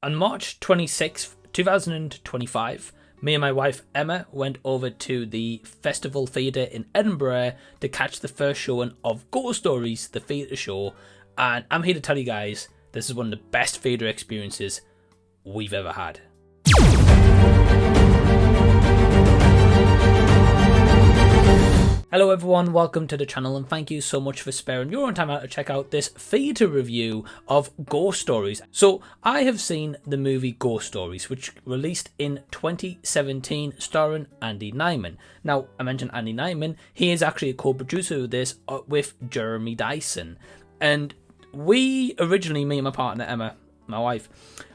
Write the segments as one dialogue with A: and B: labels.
A: On March 26th, 2025, me and my wife Emma went over to the Festival Theatre in Edinburgh to catch the first showing of Ghost Stories, the theatre show, and I'm here to tell you guys, this is one of the best theatre experiences we've ever had. Hello everyone, welcome to the channel and thank you so much for sparing your own time out to check out this theatre review of Ghost Stories. So I have seen the movie Ghost Stories, which released in 2017 starring Andy Nyman. Now I mentioned Andy Nyman, he is actually a co-producer of this with Jeremy Dyson. And we originally, me and my partner Emma, my wife,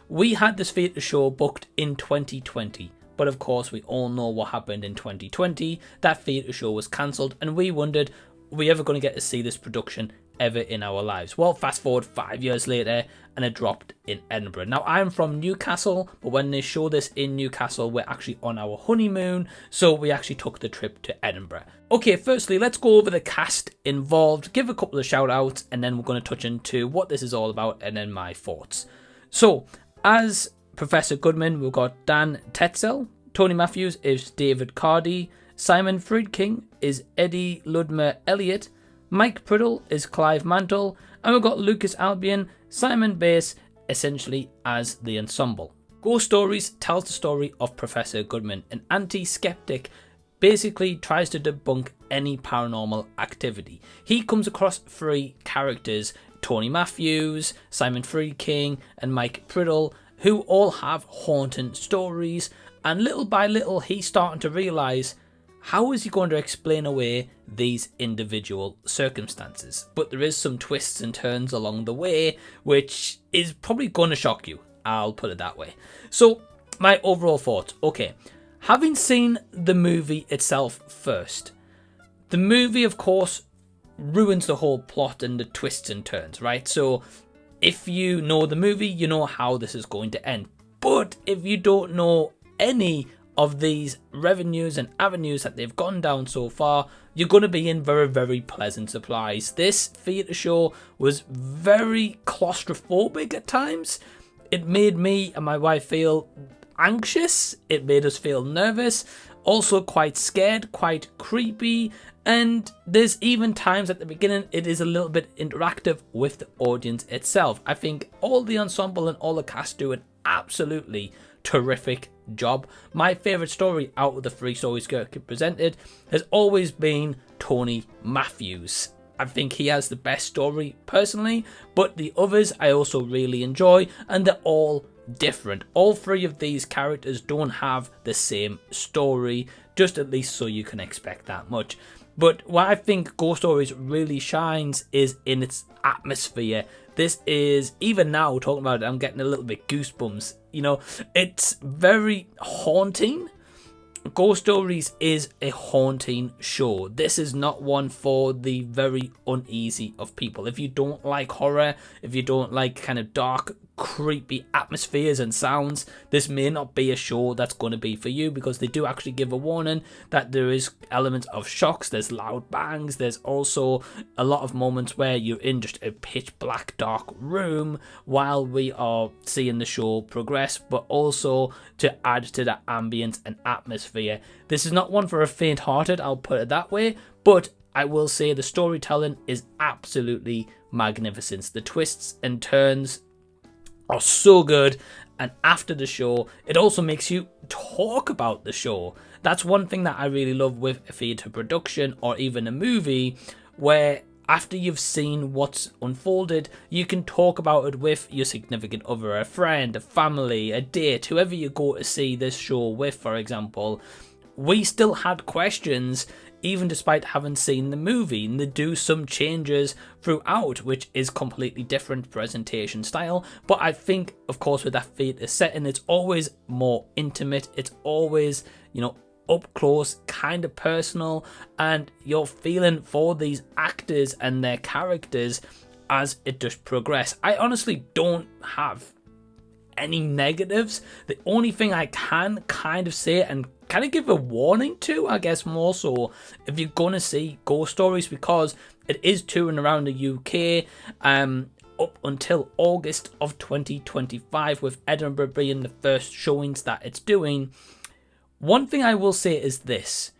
A: we had this theatre show booked in 2020. But of course, we all know what happened in 2020. That theatre show was cancelled, and we wondered, are we ever going to get to see this production ever in our lives? Well, fast forward 5 years later, and it dropped in Edinburgh. Now, I'm from Newcastle, but when they show this in Newcastle, we're actually on our honeymoon, so we actually took the trip to Edinburgh. Okay, firstly, let's go over the cast involved, give a couple of shout outs, and then we're going to touch into what this is all about, and then my thoughts. So, as Professor Goodman, we've got Dan Tetzel, Tony Matthews is David Cardy, Simon Friedking is Eddie Ludmer Elliott, Mike Priddle is Clive Mantle, and we've got Lucas Albion, Simon Bass, essentially as the ensemble. Ghost Stories tells the story of Professor Goodman, an anti-skeptic, basically tries to debunk any paranormal activity. He comes across three characters, Tony Matthews, Simon Friedking, and Mike Priddle, who all have haunting stories, and little by little he's starting to realise, how is he going to explain away these individual circumstances? But there is some twists and turns along the way, which is probably going to shock you, I'll put it that way. So, my overall thoughts. Okay, having seen the movie itself first, the movie of course ruins the whole plot and the twists and turns, right? So, if you know the movie, you know how this is going to end. But if you don't know any of these revenues and avenues that they've gone down so far, you're going to be in very, very pleasant surprise. This theatre show was very claustrophobic at times. It made me and my wife feel anxious. It made us feel nervous. Also quite scared, quite creepy. And there's even times at the beginning it is a little bit interactive with the audience itself. I think all the ensemble and all the cast do an absolutely terrific job. My favourite story out of the three stories presented has always been Tony Matthews. I think he has the best story personally, but the others I also really enjoy, and they're all different. All three of these characters don't have the same story, just at least so you can expect that much. But what I think Ghost Stories really shines is in its atmosphere. This is, even now talking about it, I'm getting a little bit goosebumps. You know, it's very haunting. Ghost Stories is a haunting show. This is not one for the very uneasy of people. If you don't like horror, if you don't like kind of dark, creepy atmospheres and sounds, this may not be a show that's going to be for you, because they do actually give a warning that there is elements of shocks, there's loud bangs, there's also a lot of moments where you're in just a pitch black dark room while we are seeing the show progress, but also to add to the ambience and atmosphere. This is not one for a faint-hearted, I'll put it that way, but I will say the storytelling is absolutely magnificent. The twists and turns are so good, and after the show it also makes you talk about the show. That's one thing that I really love with a theatre production or even a movie, where after you've seen what's unfolded, you can talk about it with your significant other, a friend, a family, a date, whoever you go to see this show with. For example, we still had questions even despite having seen the movie, and they do some changes throughout, which is completely different presentation style. But I think, of course, with that theatre setting, it's always more intimate, it's always, you know, up close, kind of personal, and you're feeling for these actors and their characters as it does progress. I honestly don't have any negatives. The only thing I can kind of say and kind of give a warning to, I guess more so, if you're going to see Ghost Stories, because it is touring around the UK, up until August of 2025, with Edinburgh being the first showings that it's doing. One thing I will say is this.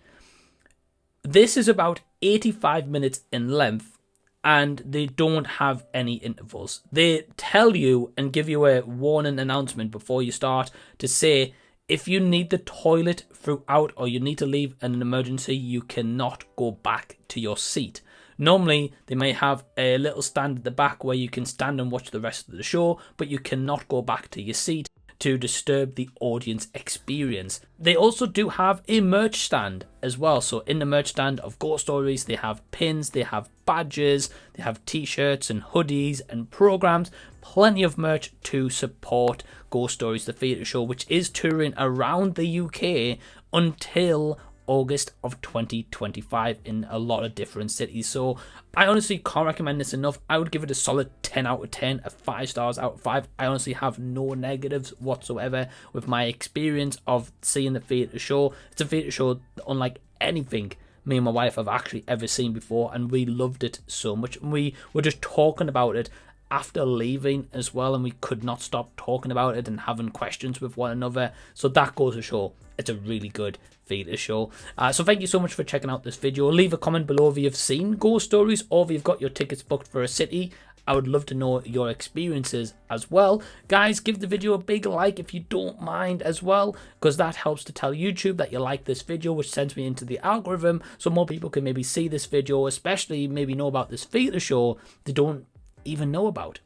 A: This is about 85 minutes in length, and they don't have any intervals. They tell you and give you a warning announcement before you start to say, if you need the toilet throughout or you need to leave in an emergency, you cannot go back to your seat. Normally, they may have a little stand at the back where you can stand and watch the rest of the show, but you cannot go back to your seat to disturb the audience experience. They also do have a merch stand as well. So in the merch stand of Ghost Stories, they have pins, they have badges, they have t-shirts and hoodies and programs. Plenty of merch to support Ghost Stories, the theatre show, which is touring around the UK until August of 2025 in a lot of different cities. So I honestly can't recommend this enough. I would give it a solid 10 out of 10, a 5 stars out of 5. I honestly have no negatives whatsoever with my experience of seeing the theatre show. It's a theatre show unlike anything me and my wife have actually ever seen before, and we loved it so much. We were just talking about it after leaving as well, and we could not stop talking about it and having questions with one another. So that goes to show it's a really good theatre show. So thank you so much for checking out this video. Leave a comment below if you've seen Ghost Stories or if you've got your tickets booked for a city. I would love to know your experiences as well. Guys, give the video a big like if you don't mind as well, because that helps to tell YouTube that you like this video, which sends me into the algorithm so more people can maybe see this video, especially maybe know about this theatre show they don't even know about.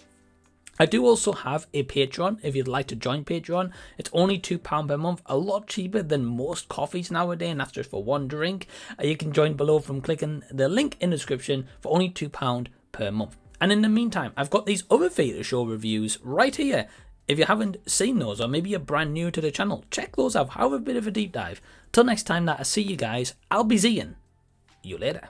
A: I do also have a Patreon if you'd like to join Patreon. It's only £2 per month, a lot cheaper than most coffees nowadays, and that's just for one drink. You can join below from clicking the link in the description for only £2 per month. And in the meantime, I've got these other theatre show reviews right here. If you haven't seen those, or maybe you're brand new to the channel, check those out, have a bit of a deep dive. Till next time that I see you guys, I'll be seeing you later.